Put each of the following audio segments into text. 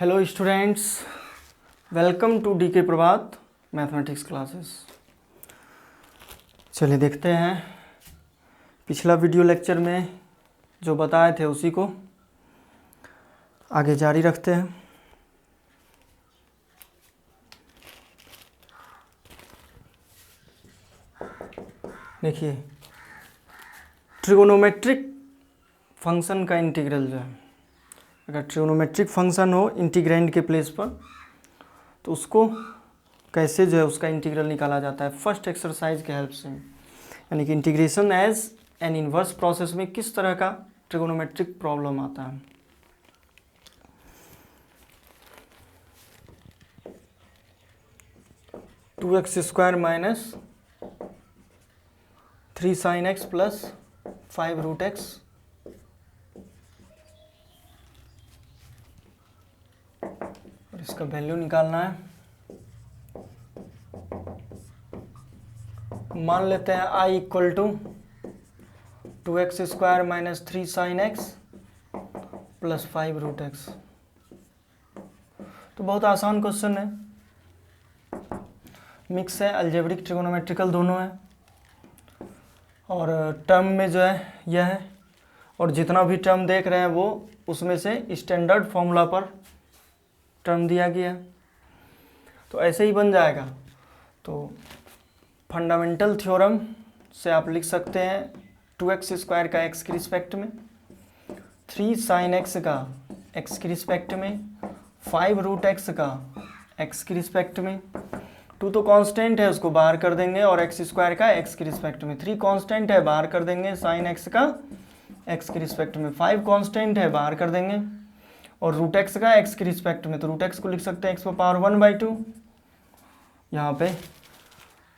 Hello students, welcome to DK Prabhat mathematics classes. चलिए देखते हैं पिछला वीडियो लेक्चर में जो बताए थे उसी को आगे जारी रखते हैं। देखिए, ट्रिगोनोमेट्रिक फंक्शन का इंटीग्रल जो है, अगर ट्रिगोनोमेट्रिक फंक्शन हो इंटीग्रैंड के प्लेस पर तो उसको कैसे जो है उसका इंटीग्रल निकाला जाता है फर्स्ट एक्सरसाइज के हेल्प से, यानी कि integration as an inverse process में किस तरह का ट्रिगोनोमेट्रिक प्रॉब्लम आता है। Two x square minus 3 sin x plus 5 root x और इसका वैल्यू निकालना है। मान लेते हैं i equal to 2x square minus 3 sin x plus 5 root x. तो बहुत आसान क्वेश्चन है, मिक्स है, अलजेब्रिक ट्रिगोनोमेट्रिकल दोनों है और टर्म में जो है यह है और जितना भी टर्म देख रहे हैं वो उसमें से स्टैंडर्ड फॉर्मूला पर टर्म दिया गया, तो ऐसे ही बन जाएगा। तो फंडामेंटल थ्योरम से आप लिख सकते हैं 2x स्क्वायर का x के रिस्पेक्ट में, 3 sin x का x के रिस्पेक्ट में, 5 रूट x का x के रिस्पेक्ट में, 2 तो कांस्टेंट है उसको बाहर कर देंगे और x स्क्वायर का x के रिस्पेक्ट में, 3 कांस्टेंट है बाहर कर देंगे sin x का x के रिस्पेक्ट में, 5 कांस्टेंट है बाहर कर देंगे और रूट एक्स का x के रिस्पेक्ट में, तो रूट एक्स को लिख सकते हैं x पर पावर 1/2। यहाँ पे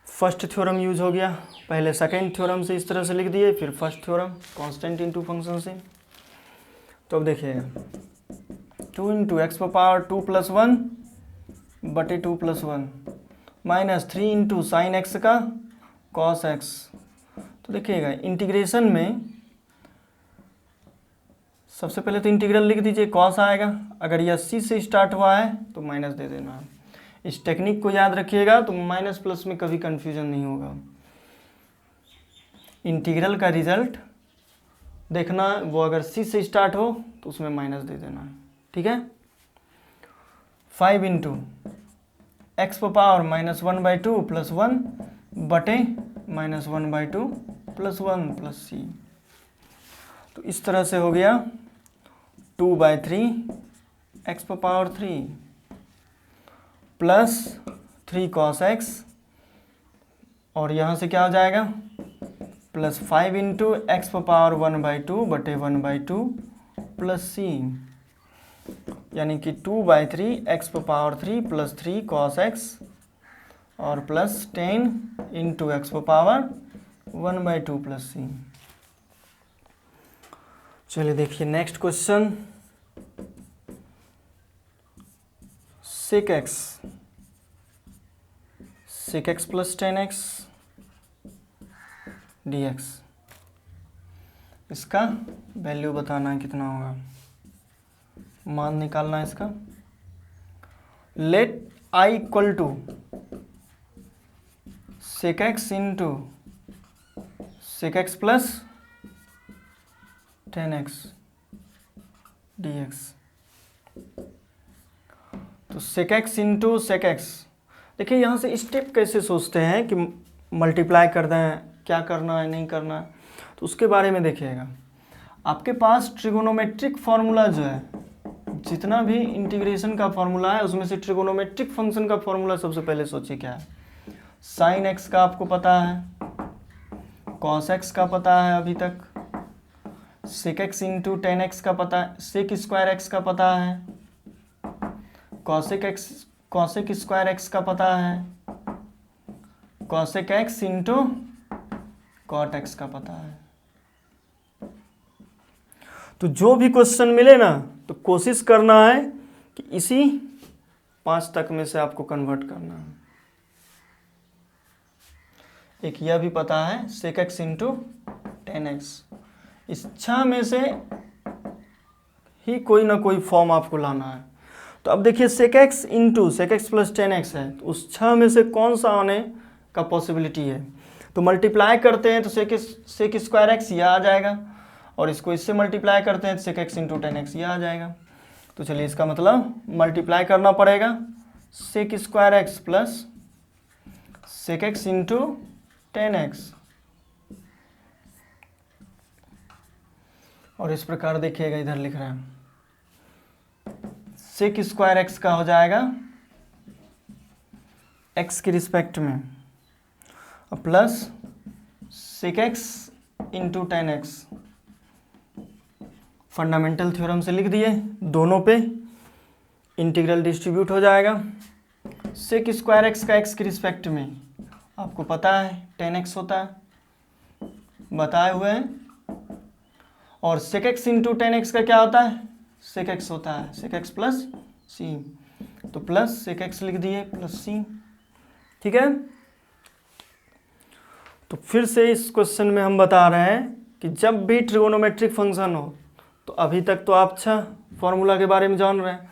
फर्स्ट थ्योरम यूज हो गया, पहले सेकेंड थ्योरम से इस तरह से लिख दिए, फिर first theorem constant into function से। तो अब देखिएगा 2 इंटू एक्स पर पावर 2 + 1 बटे 2 + 1 माइनस 3 इंटू साइन एक्स का कॉस एक्स। तो देखिएगा इंटीग्रेशन में सबसे पहले तो इंटीग्रल लिख दीजिए, कॉस आएगा, अगर यह सी से स्टार्ट हुआ है तो माइनस दे देना है। इस टेक्निक को याद रखिएगा तो माइनस प्लस में कभी कंफ्यूजन नहीं होगा। इंटीग्रल का रिजल्ट देखना, वो अगर सी से स्टार्ट हो तो उसमें माइनस दे देना है, ठीक है। 5 इंटू एक्स पर पावर -1/2 + 1 बटे -1/2 + 1 + c। तो इस तरह से हो गया 2/3 एक्स पर पावर 3 प्लस 3 cos x और यहाँ से क्या हो जाएगा प्लस 5 इंटू एक्स पर पावर 1/2 बटे 1/2 प्लस c, यानी कि 2/3 एक्स पर पावर 3 प्लस 3 cos x और प्लस 10 इंटू एक्स पर पावर 1/2 प्लस c। चलिए देखिए next question, sec x plus 10x dx, इसका वैल्यू बताना है कितना होगा, मान निकालना है इसका। Let i equal to sec x into sec x plus 10x dx। तो sec x into sec x, देखिए यहाँ से स्टेप कैसे सोचते हैं कि मल्टीप्लाई कर दें, क्या करना है नहीं करना है, तो उसके बारे में देखिएगा। आपके पास ट्रिगोनोमेट्रिक फार्मूला जो है, जितना भी इंटीग्रेशन का फार्मूला है उसमें से ट्रिगोनोमेट्रिक फंक्शन का फार्मूला सबसे पहले सोचिए क्या है। साइन एक्स का आपको पता है, कॉस एक्स का पता है अभी तक, सेक एक्स इंटू 10x का पता है, सेक स्क्वायर एक्स का पता है, कॉसेक स्क्वायर एक्स का पता है, cosec x into cot x का पता है। तो जो भी क्वेश्चन मिले ना तो कोशिश करना है कि इसी 5 तक में से आपको कन्वर्ट करना है। एक यह भी पता है सेक एक्स इंटू 10x, इस 6 में से ही कोई ना कोई फॉर्म आपको लाना है। तो अब देखिए sec x into sec x plus 10x है, तो उस 6 में से कौन सा आने का पॉसिबिलिटी है। तो मल्टीप्लाई करते हैं तो सेक स्क्वायर एक्स यह आ जाएगा, और इसको इससे मल्टीप्लाई करते हैं तो सेक एक्स इंटू 10x यह आ जाएगा। तो चलिए इसका मतलब मल्टीप्लाई करना पड़ेगा sec square x plus sec x into 10x, और इस प्रकार देखिएगा इधर लिख रहे हैं सेक स्क्वायर एक्स का हो जाएगा x के रिस्पेक्ट में plus sec x into 10x। Fundamental theorem से लिख दिए, दोनों पे इंटीग्रल डिस्ट्रीब्यूट हो जाएगा। सेक स्क्वायर एक्स का x के रिस्पेक्ट में आपको पता है 10x होता है, बताए हुए हैं, और सेक एक्स इंटू 10x का क्या होता है, सेक एक्स होता है, सेक एक्स प्लस सी, तो प्लस सेक एक्स लिख दिए प्लस सी। ठीक है, तो फिर से इस क्वेश्चन में हम बता रहे हैं कि जब भी ट्रिगोनोमेट्रिक फंक्शन हो, तो अभी तक तो आप अच्छा फॉर्मूला के बारे में जान रहे हैं,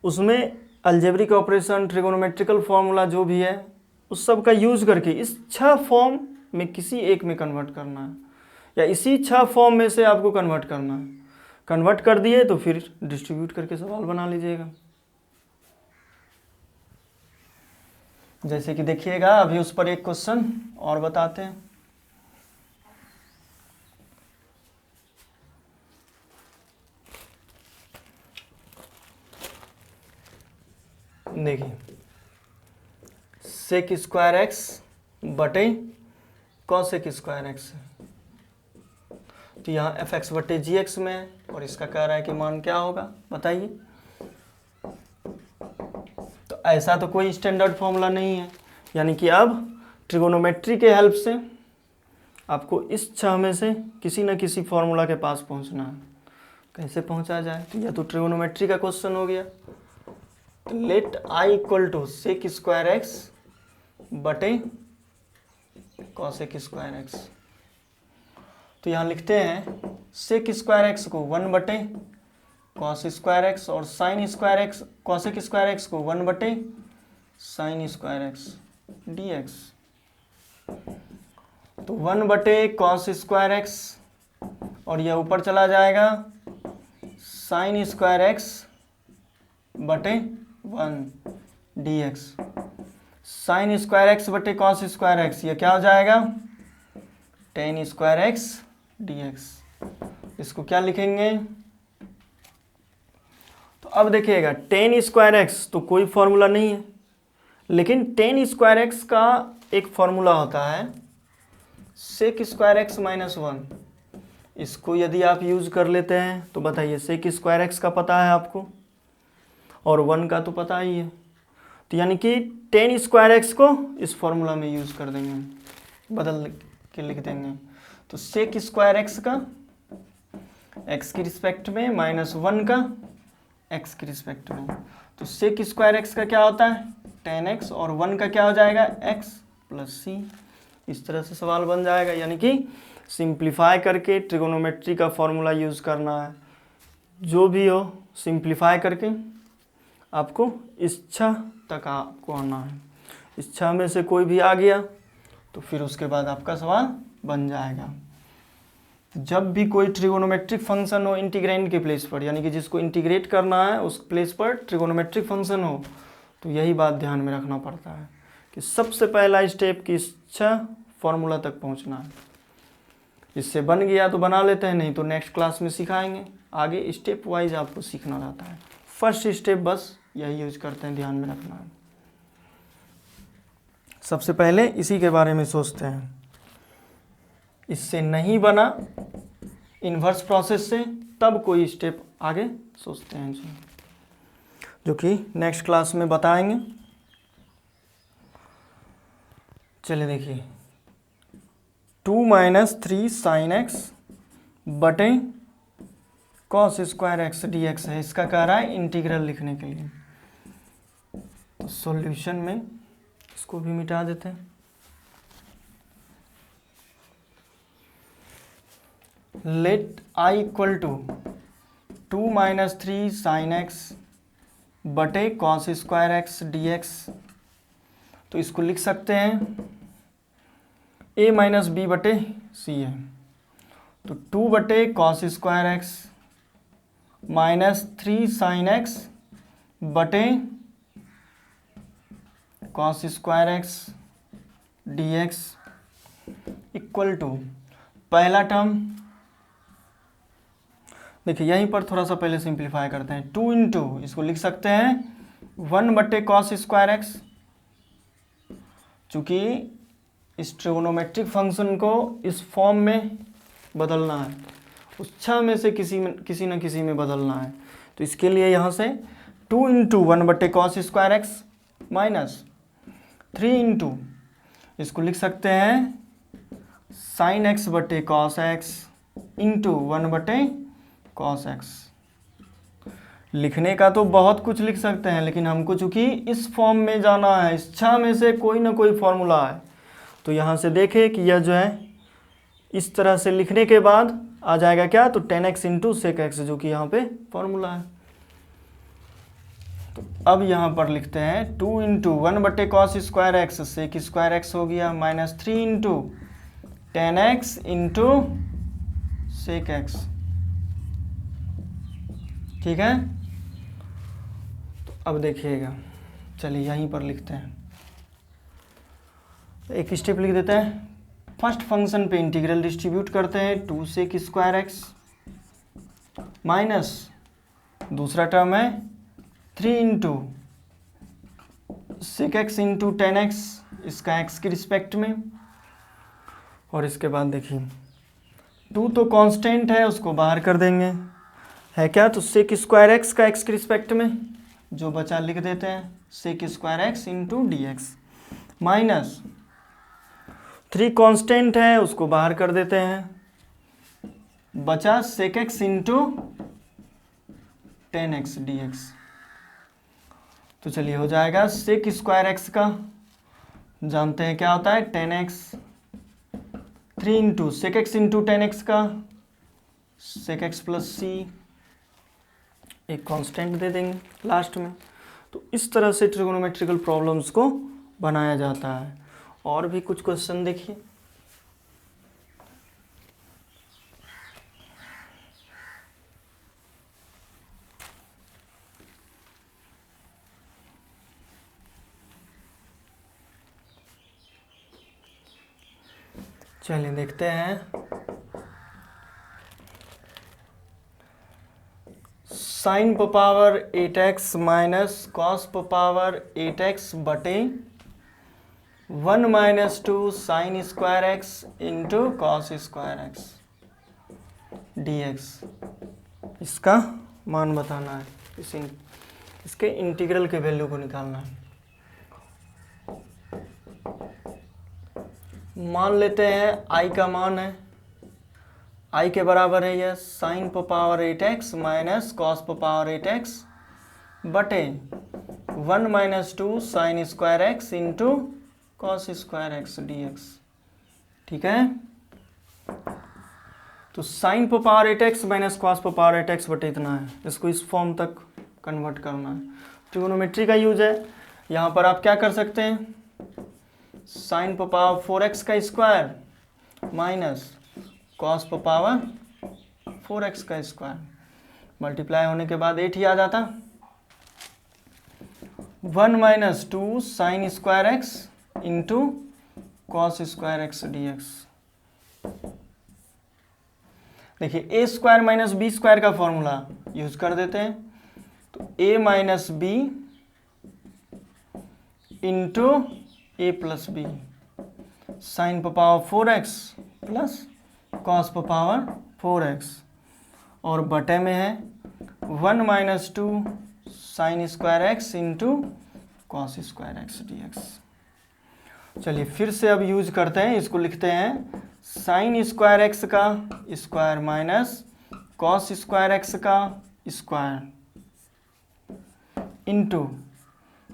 उसमें अलजेब्रिक ऑपरेशन ट्रिगोनोमेट्रिकल फॉर्मूला जो भी है उस सब का यूज करके इस 6 फॉर्म में किसी एक में कन्वर्ट करना है, या इसी 6 फॉर्म में से आपको कन्वर्ट करना है। कन्वर्ट कर दिए तो फिर डिस्ट्रीब्यूट करके सवाल बना लीजिएगा। जैसे कि देखिएगा अभी उस पर एक क्वेश्चन और बताते हैं। देखिए सेक स्क्वायर एक्स बटे कॉसेक स्क्वायर एक्स, तो यहाँ एफ एक्स बटे जी एक्स में है, और इसका कह रहा है कि मान क्या होगा बताइए। तो ऐसा तो कोई स्टैंडर्ड फॉर्मूला नहीं है, यानी कि अब ट्रिगोनोमेट्री के हेल्प से आपको इस 6 में से किसी न किसी फॉर्मूला के पास पहुंचना है। कैसे पहुंचा जाए, तो यह तो ट्रिगोनोमेट्री का क्वेश्चन हो गया। तो let I equal to sec square x बटे कॉसेक स्क्वायर एक्स, तो यहाँ लिखते हैं सेक स्क्वायर एक्स को 1 बटे कॉस स्क्वायर एक्स, और sign square x cosec square x को 1 बटे sign square x d x. तो 1 बटे कॉस स्क्वायर एक्स, और यह ऊपर चला जाएगा साइन स्क्वायर एक्स बटे 1 D x. Sign square x बटे कॉस स्क्वायर एक्स, यह क्या हो जाएगा ten square x d x. इसको क्या लिखेंगे, तो अब देखिएगा टेन स्क्वायर एक्स तो कोई फॉर्मूला नहीं है, लेकिन टेन स्क्वायर एक्स का एक फॉर्मूला होता है सेक स्क्वायर एक्स माइनस 1। इसको यदि आप यूज कर लेते हैं तो बताइए सेक स्क्वायर एक्स का पता है आपको, और 1 का तो पता ही है, तो यानी कि टेन स्क्वायर एक्स को इस फॉर्मूला में यूज कर देंगे, बदल के लिख देंगे। तो सेक स्क्वायर एक्स का एक्स की रिस्पेक्ट में माइनस 1 का एक्स की रिस्पेक्ट में, तो सेक स्क्वायर एक्स का क्या होता है 10x, और 1 का क्या हो जाएगा x प्लस सी। इस तरह से सवाल बन जाएगा, यानी कि सिंप्लीफाई करके ट्रिगोनोमेट्री का फॉर्मूला यूज करना है। जो भी हो सिंप्लीफाई करके आपको इस 6 तक आपको आना है। इस 6 में से कोई भी आ गया तो फिर उसके बाद आपका सवाल बन जाएगा। जब भी कोई ट्रिगोनोमेट्रिक फंक्शन हो इंटीग्रैंड के प्लेस पर, यानी कि जिसको इंटीग्रेट करना है उस प्लेस पर ट्रिगोनोमेट्रिक फंक्शन हो, तो यही बात ध्यान में रखना पड़ता है कि सबसे पहला स्टेप की इस 6 फॉर्मूला तक पहुंचना है। इससे बन गया तो बना लेते हैं, नहीं तो नेक्स्ट क्लास में सिखाएंगे। आगे स्टेप वाइज आपको सीखना रहता है। फर्स्ट स्टेप बस यही यूज करते हैं, ध्यान में रखना है। सबसे पहले इसी के बारे में सोचते हैं। इससे नहीं बना इन्वर्स प्रोसेस से, तब कोई स्टेप आगे सोचते हैं जो कि नेक्स्ट क्लास में बताएंगे। चलिए देखिए 2 माइनस 3 साइन एक्स बटे cos square x d x है। इसका कह रहा है इंटीग्रल लिखने के लिए, तो सॉल्यूशन में इसको भी मिटा देते हैं। Let I equal to 2 minus 3 sine x बटे cos square x d x. तो इसको लिख सकते हैं a माइनस बी बटे सी है। तो 2 बटे cos square x minus 3 sine x बटे cos square x d x equal to पहला टर्म, देखिए यहीं पर थोड़ा सा पहले सिंप्लीफाई करते हैं। 2 इंटू इसको लिख सकते हैं 1 बटे कॉस स्क्वायर एक्स। चूंकि इस ट्रिगोनोमेट्रिक फंक्शन को इस फॉर्म में बदलना है, उस 6 में से किसी न किसी में बदलना है, तो इसके लिए यहाँ से 2 इंटू 1 बटे cos square x minus 3 into इसको लिख सकते हैं साइन एक्स बटे कॉस एक्स इंटू 1 बटे कॉस एक्स। लिखने का तो बहुत कुछ लिख सकते हैं, लेकिन हमको चूंकि इस फॉर्म में जाना है, इस 6 में से कोई ना कोई फॉर्मूला है, तो यहाँ से देखें कि यह जो है इस तरह से लिखने के बाद आ जाएगा क्या, तो 10x इंटू सेक एक्स, जो कि यहाँ पे फॉर्मूला है। तो अब यहाँ पर लिखते हैं 2 इंटू 1 बटे cos square x sec square x हो गया minus 3 into 10x into sec x. ठीक है, तो अब देखिएगा, चलिए यहीं पर लिखते हैं, एक स्टेप लिख देते हैं। फर्स्ट फंक्शन पे इंटीग्रल डिस्ट्रीब्यूट करते हैं 2 सेक स्क्वायर एक्स माइनस दूसरा टर्म है 3 into sec x into 10x, इसका x की रिस्पेक्ट में। और इसके बाद देखिए 2 तो कांस्टेंट है, उसको बाहर कर देंगे, है क्या, तो सेक स्क्वायर एक्स का x की रिस्पेक्ट में जो बचा लिख देते हैं sec square x into d x minus 3 constant है, उसको बाहर कर देते हैं, बचा सेक एक्स इंटू 10x dx। तो चलिए हो जाएगा सेक स्क्वायर एक्स का जानते हैं क्या होता है 10x, 3 into sec x into 10x का सेक एक्स प्लस सी, एक कांस्टेंट दे देंगे लास्ट में। तो इस तरह से ट्रिगोनोमेट्रिकल प्रॉब्लम्स को बनाया जाता है। और भी कुछ क्वेश्चन देखिए, चलिए देखते हैं। साइन पर पावर 8x माइनस कॉस पर पावर 8x बटे 1 minus 2 sign square x into cos square x dx, इसका मान बताना है, इसके इंटीग्रल के वैल्यू को निकालना है। मान लेते हैं i का मान है, i के बराबर है यह साइन पर पावर 8x माइनस कॉस पर पावर 8x बटे 1 minus 2 sign square x into cos square x dx। ठीक है, तो साइन पर पावर 8x माइनस कॉस पर पावर 8x बटे इतना है, इसको इस फॉर्म तक कन्वर्ट करना है। ट्रिगोनोमेट्री का यूज है, यहाँ पर आप क्या कर सकते हैं, साइन पर पावर 4x का स्क्वायर माइनस कॉस पर पावर 4x का स्क्वायर, मल्टीप्लाई होने के बाद 8 ही आ जाता, 1 minus 2 sign square x into cos square x dx। देखिए ए स्क्वायर माइनस बी स्क्वायर का फॉर्मूला यूज कर देते हैं, तो ए minus b into a plus B sign पर पावर 4x प्लस कॉस पर पावर 4x, और बटे में है 1 minus 2 sign square x into cos square x dx। चलिए फिर से अब यूज करते हैं, इसको लिखते हैं साइन स्क्वायर एक्स का square minus cos square x का square into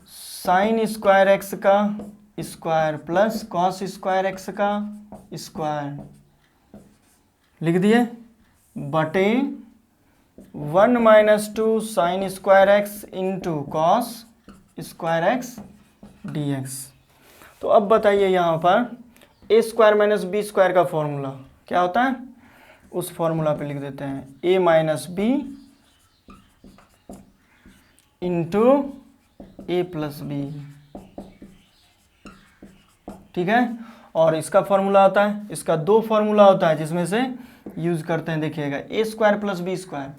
sine square x का square plus cos square x का स्क्वायर लिख दिए, बटे 1 minus two sine square x into cos square x d x. तो अब बताइए यहाँ पर a square minus b square का फॉर्मूला क्या होता है, उस फॉर्मूला पे लिख देते हैं a minus b into a plus B, ठीक है। और इसका फॉर्मूला होता है, इसका दो फॉर्मूला होता है जिसमें से यूज करते हैं, देखिएगा a square plus b square,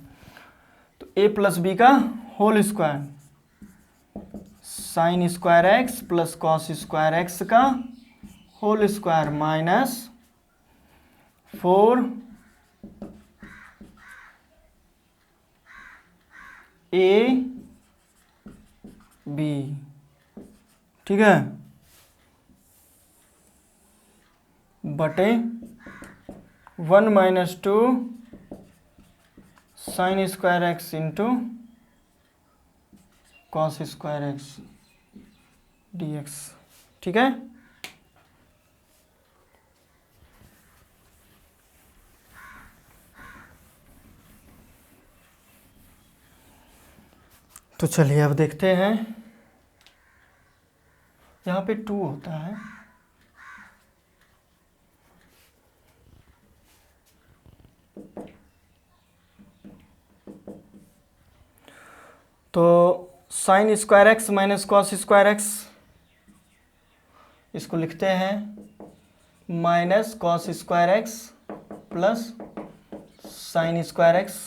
तो ए प्लस बी का whole square sine square x plus cos square x का whole square minus 4 a b, ठीक है, बटे 1 minus two sine square x into cos square x d x, ठीक है। तो चलिए अब देखते हैं, यहाँ पे 2 होता है, तो sign square x minus cos square x, इसको लिखते हैं minus cos square x plus sign square x.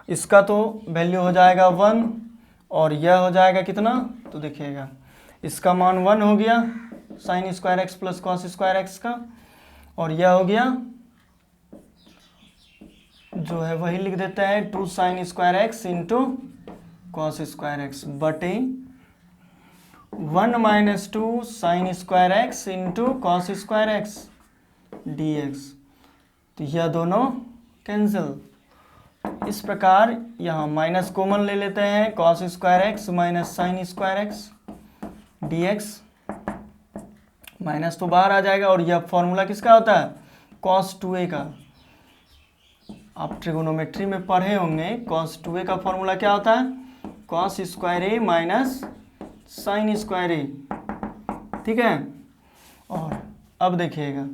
इसका तो वैल्यू हो जाएगा 1 और यह हो जाएगा कितना, तो देखिएगा इसका मान 1 हो गया sign square x plus cos square x का, और यह हो गया जो है वही लिख देते हैं 2 sign square x into cos square x बटे 1 minus two sine square x into cos square x d x. तो यह दोनों कैंसिल। इस प्रकार यहाँ माइनस कॉमन ले लेते हैं, cos square x minus sign square x d x, minus तो बाहर आ जाएगा। और यह फॉर्मूला किसका होता है, कॉस 2a का। आप ट्रिगोनोमेट्री में पढ़े होंगे कॉस 2a का फॉर्मूला क्या होता है, कॉस स्क्वायर ए माइनस साइन स्क्वायर ए, ठीक है। और अब देखिएगा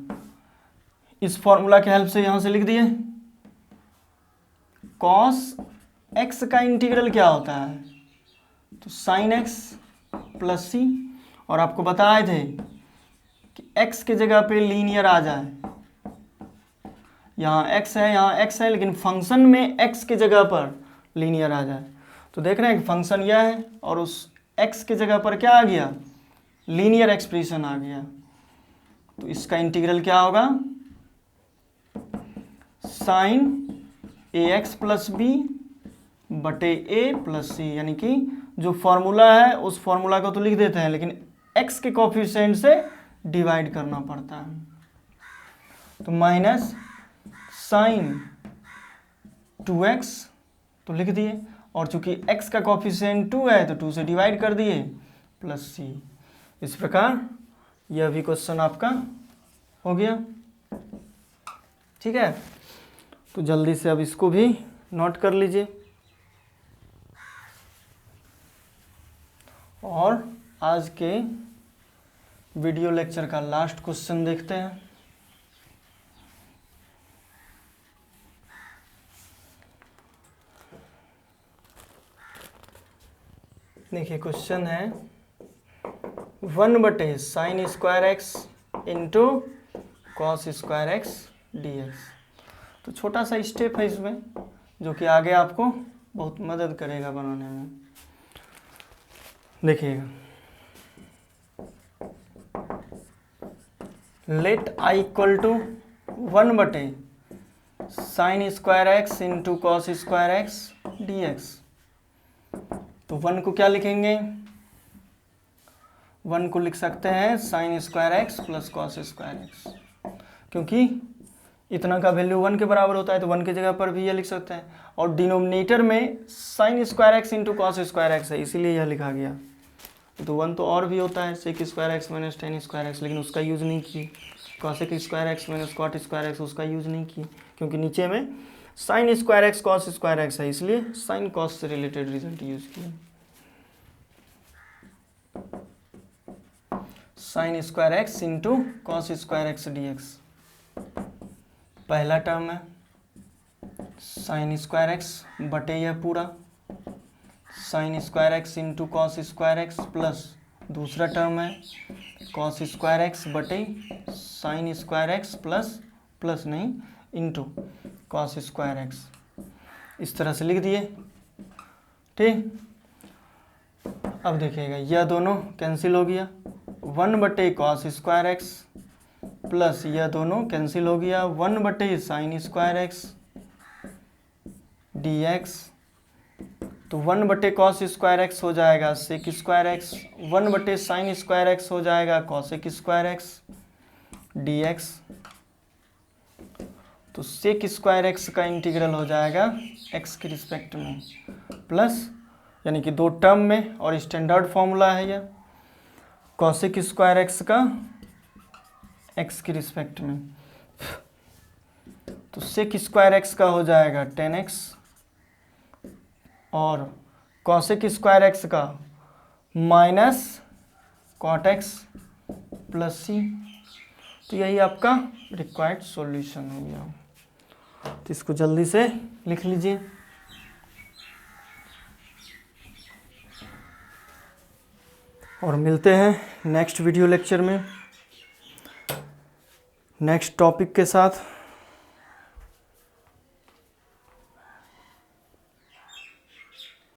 इस फॉर्मूला के हेल्प से यहां से लिख दिए, कॉस एक्स का इंटीग्रल क्या होता है, तो साइन एक्स प्लस सी। और आपको बताए थे कि एक्स की जगह पे लीनियर आ जाए, यहाँ एक्स है यहाँ एक्स है, लेकिन फंक्शन में एक्स की जगह पर लीनियर आ जाए। तो देख रहे हैं कि फंक्शन यह है और उस एक्स की जगह पर क्या आ गया, लीनियर एक्सप्रेशन आ गया। तो इसका इंटीग्रल क्या होगा, साइन ए एक्स प्लस बी बटे ए प्लस सी, यानी कि जो फॉर्मूला है उस फॉर्मूला को तो लिख देते हैं, लेकिन एक्स के कोफिशिएंट से डिवाइड करना पड़ता है। तो माइनस साइन 2x तो लिख दिए, और चूंकि x का कोफिशिएंट 2 है तो 2 से डिवाइड कर दिए प्लस सी। इस प्रकार यह भी क्वेश्चन आपका हो गया, ठीक है। तो जल्दी से अब इसको भी नोट कर लीजिए और आज के वीडियो लेक्चर का लास्ट क्वेश्चन देखते हैं। देखिए क्वेश्चन है 1 बटे sign square x into cos square x d x. तो छोटा सा स्टेप है इसमें जो कि आगे आपको बहुत मदद करेगा बनाने में। देखिएगा, लेट आई इक्वल टू 1 बटे sign square x into cos square x d x. तो 1 को क्या लिखेंगे, 1 को लिख सकते हैं sine square x plus cos square x, क्योंकि इतना का वैल्यू 1 के बराबर होता है तो 1 की जगह पर भी यह लिख सकते हैं। और डिनोमिनेटर में sine square x into cos square x है, इसीलिए यह लिखा गया। तो 1 तो और भी होता है sec square x minus tan square x, लेकिन उसका यूज़ नहीं किए। Cosec square x minus cot square x उसका यूज़ नहीं किए, क्योंकि नीचे में sine square x cos square x है, इसलिए साइन कॉस से रिलेटेड रिजल्ट यूज किया। Sine square x into cos square x d x, पहला टर्म है साइन स्क्वायर एक्स बटे यह पूरा sine square x into cos square x, plus दूसरा टर्म है कॉस स्क्वायर एक्स बटे साइन स्क्वायर एक्स प्लस नहीं इंटू कॉस स्क्वायर एक्स, इस तरह से लिख दिए। ठीक, अब देखिएगा यह दोनों कैंसिल हो गया, 1 बटे कॉस स्क्वायर एक्स प्लस यह दोनों कैंसिल हो गया 1 बटे sign square x d x, तो 1 बटे कॉस स्क्वायर एक्स हो जाएगा सेक स्क्वायर एक्स, 1 बटे साइन स्क्वायर एक्स हो जाएगा cosec square x d x, तो सेक स्क्वायर एक्स का इंटीग्रल हो जाएगा एक्स के रिस्पेक्ट में, प्लस यानी कि दो टर्म में और स्टैंडर्ड फॉर्मूला है यह कॉसेक स्क्वायर एक्स का एक्स के रिस्पेक्ट में, तो सेक स्क्वायर एक्स का हो जाएगा 10x और कॉसेक स्क्वायर एक्स का माइनस कॉट एक्स प्लस सी, तो यही आपका रिक्वायर्ड सॉल्यूशन हो गया। तो इसको जल्दी से लिख लीजिए। और मिलते हैं नेक्स्ट वीडियो लेक्चर में नेक्स्ट टॉपिक के साथ।